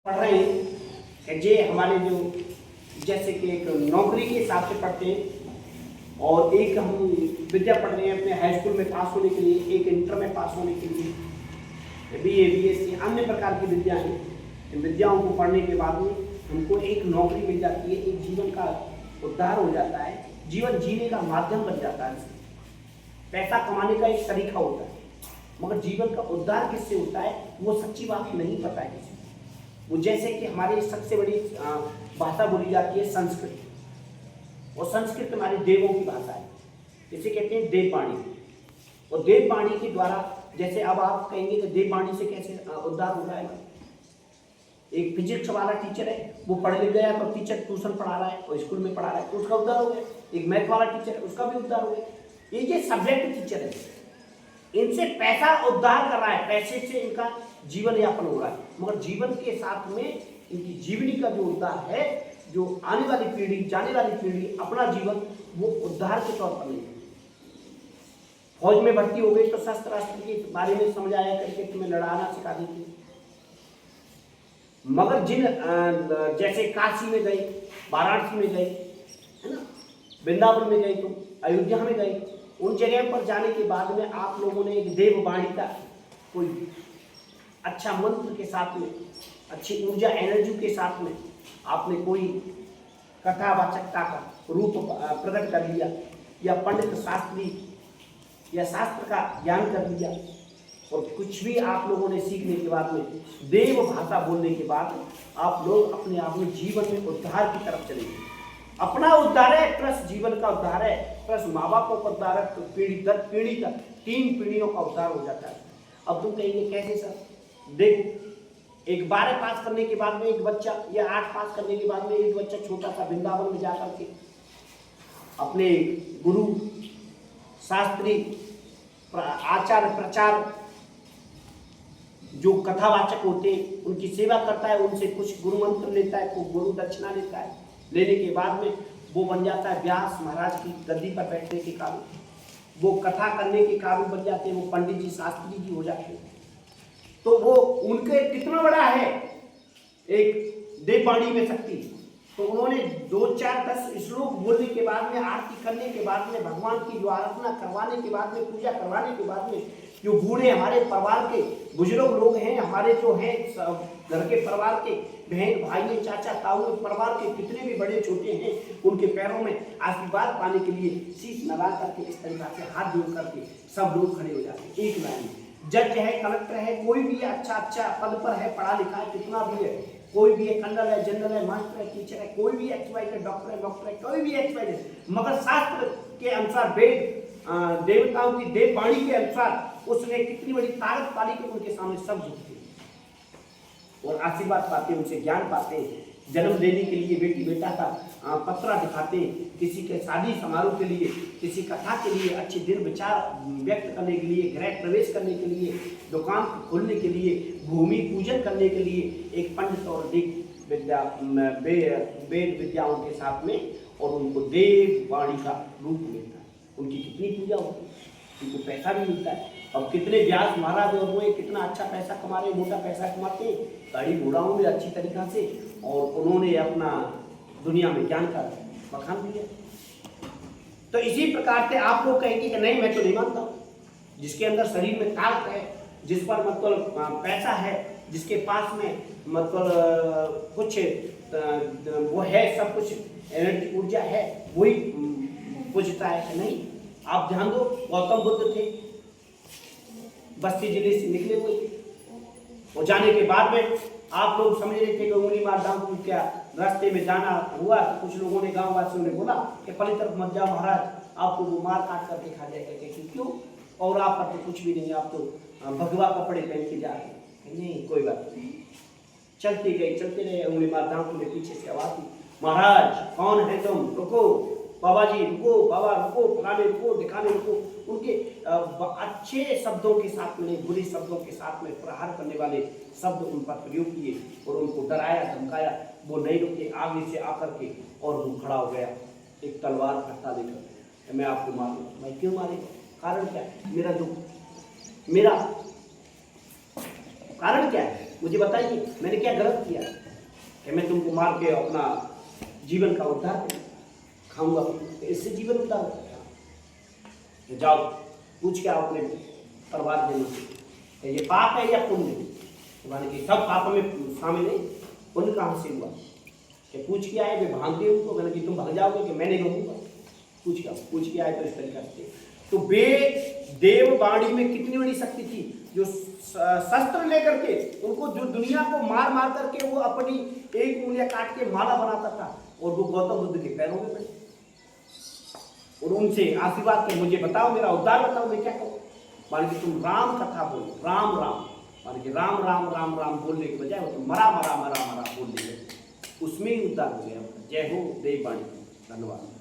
पढ़ रहे हैं कि जे हमारे जो जैसे कि एक नौकरी के हिसाब से पढ़ते हैं और एक हम विद्या पढ़ रहे हैं अपने हाई स्कूल में पास होने के लिए, एक इंटर में पास होने के लिए, BA BSc अन्य प्रकार की विद्या हैं। इन विद्याओं को पढ़ने के बाद में हमको एक नौकरी मिल जाती है, एक जीवन का उद्धार हो जाता है, जीवन जीने का माध्यम बन जाता है। पैसा कमाने का एक तरीका होता है, मगर जीवन का उद्धार किससे होता है वो सच्ची बात नहीं पता है किसी को। वो जैसे कि हमारी सबसे बड़ी भाषा बोली जाती है संस्कृत, और संस्कृत हमारी देवों की भाषा है, इसे कहते हैं देववाणी। और देववाणी के द्वारा, जैसे अब आप कहेंगे कि देववाणी से कैसे उद्धार हो जाएगा। एक फिजिक्स वाला टीचर है, वो पढ़ लिख गया तो टीचर ट्यूशन पढ़ा रहा है और स्कूल में पढ़ा रहा है तो उसका उद्धार हो गया। एक मैथ वाला टीचर है, उसका भी उद्धार हो गया। ये सब्जेक्ट टीचर है, इनसे पैसा उद्धार कर रहा है, पैसे से इनका जीवन यापन हो रहा है, मगर जीवन के साथ में इनकी जीवनी का जो उद्धार है, जो आने वाली पीढ़ी, जाने वाली पीढ़ी, अपना जीवन वो उद्धार के तौर पर नहीं है। फौज में भर्ती हो गई तो शस्त्र अस्त्र के बारे में समझाया करके तुम्हें लड़ाना सिखा देती, मगर जिन जैसे काशी में गए, वाराणसी में गए, है ना, वृंदावन में गए, तुम अयोध्या में गए, उन जगह पर जाने के बाद में आप लोगों ने एक देववाणी का कोई अच्छा मंत्र के साथ में, अच्छी ऊर्जा एनर्जी के साथ में आपने कोई कथावाचकता का रूप प्रकट कर लिया, या पंडित शास्त्री या शास्त्र का ज्ञान कर लिया, और कुछ भी आप लोगों ने सीखने के बाद में, देव भाषा बोलने के बाद आप लोग अपने आप में जीवन में उद्धार की तरफ चलेंगे। अपना उद्धार है प्लस जीवन का उद्धार है प्लस माँ बापों का उद्धार है, तो पीढ़ी दर पीढ़ी तक 3 पीढ़ियों का उद्धार हो जाता है। अब तुम कहेंगे कैसे सर? देखो, एक 12 पास करने के बाद में एक बच्चा, या 8 पास करने के बाद में एक बच्चा छोटा सा वृंदावन में जाकर के अपने गुरु शास्त्री आचार्य प्रचार जो कथावाचक होते हैं उनकी सेवा करता है, उनसे कुछ गुरु मंत्र लेता है, कुछ गुरु दक्षिणा लेता है। लेने के बाद में वो बन जाता है व्यास महाराज की गद्दी पर बैठने के काबिल, वो कथा करने के काबिल बन जाते हैं, वो पंडित जी शास्त्री जी हो जाते हैं। तो वो उनके कितना बड़ा है एक देववाणी में शक्ति। तो उन्होंने 2-4-10 श्लोक बोलने के बाद में, आरती करने के बाद में, भगवान की जो आराधना करवाने के बाद में, पूजा करवाने के बाद में, जो बूढ़े हमारे परिवार के बुजुर्ग लोग हैं, हमारे जो हैं घर के परिवार के बहन भाई, चाचा ताऊ, परिवार के कितने भी बड़े छोटे हैं, उनके पैरों में आशीर्वाद पाने के लिए शीश नवा करके इस तरीका से हाथ जोड़ करके सब लोग खड़े हो जाते हैं एक लाइन में। जज है, कलेक्टर है, कोई भी अच्छा पद पर है, पढ़ा लिखा है, कितना भी है, कोई भी है, कर्नल है, जनरल है, मास्टर है, टीचर है, कोई भी XY है, डॉक्टर है, कोई भी XY है, मगर शास्त्र के अनुसार, वेद देवताओं की देववाणी के अनुसार उसने कितनी बड़ी ताकत पाली कि उनके सामने सब झुकते और आशीर्वाद पाते, उनसे ज्ञान पाते, जन्म देने के लिए बेटी बेटा का पत्रा दिखाते, किसी के शादी समारोह के लिए, किसी कथा के लिए, अच्छे दिन विचार व्यक्त करने के लिए, गृह प्रवेश करने के लिए, दुकान खोलने के लिए, भूमि पूजन करने के लिए, एक पंडित और वेद विद्याओं के साथ में, और उनको देववाणी का रूप मिलता है। उनकी कितनी पूजा होती है, उनको पैसा भी मिलता है। अब कितने व्यास महाराज और वो कितना अच्छा पैसा कमा रहे, मोटा पैसा कमाते हैं, गाड़ी घोड़ाओं में अच्छी तरीका से, और उन्होंने अपना दुनिया में ज्ञान का बखान दिया। तो इसी प्रकार से आप लोग कहेंगे कि नहीं, मैं तो नहीं मानता। जिसके अंदर शरीर में ताकत है, जिस पर मतलब पैसा है, जिसके पास में मतलब कुछ वो है, सब कुछ एनर्जी ऊर्जा है, वही पूछता है कि नहीं। आप ध्यान दो, गौतम बुद्ध थे, बस्ती जिले से निकले हुए थे, और जाने के बाद में आप लोग समझ रहे थे कि उंगली मार डांगू, क्या रास्ते में जाना हुआ तो कुछ लोगों ने, गांव वासियों ने बोला कि पली तरफ मत जाओ महाराज, आपको वो मार काट करके खा जाएगा। क्यों? और आप पर तो कुछ भी नहीं, आप तो भगवा कपड़े पहन के जा रहे हैं। नहीं, कोई बात नहीं। चलते गए, चलते रहे, उंगली मार डांगू ने पीछे से आवाज दी, महाराज कौन है तुम, रुको, बाबा जी रुको, बाबा रुको, फलाने रुको, दिखाने रुको। उनके अच्छे शब्दों के साथ में, बुरे शब्दों के साथ में प्रहार करने वाले शब्द उन पर प्रयोग किए और उनको डराया धमकाया। वो नहीं रुके, आगे से आकर के और वो खड़ा हो गया एक तलवार फटता लेकर, मैं आपको मारूंगा। मैं क्यों मारेगा? कारण क्या है? मेरा कारण क्या है? मुझे बताइए मैंने क्या गलत किया कि मैं तुमको मार के अपना जीवन का उद्धार खाऊंगा, तो इससे जीवन उद्धार होगा। तो जाओ पूछ के आओ अपने परिवार जनों से ये पाप है या पुण्य, तो माने कि सब पाप में शामिल है, पुण्य कहाँ से हुआ कि पूछ के आए, वे भागते उनको, मैंने कि तुम भाग जाओगे कि मैं नहीं रहूंगा, पूछ के आए। तो इस तरीका से तो वे देव वाणी में कितनी बड़ी शक्ति थी, जो शस्त्र लेकर के उनको जो दुनिया को मार मार करके वो अपनी एक उंगलियां काट के माला बनाता था, और वो गौतम बुद्ध के पैरों में पड़े और उनसे आशीर्वाद के मुझे बताओ, मेरा उद्धार बताओ, मैं क्या करूं। मान के तुम राम कथा बोलो, राम राम, मान के राम राम राम राम बोलने के बजाय तो मरा मरा मरा मरा बोलने लगे, उसमें ही उद्धार हो गया। जय हो देव वाणी। धन्यवाद।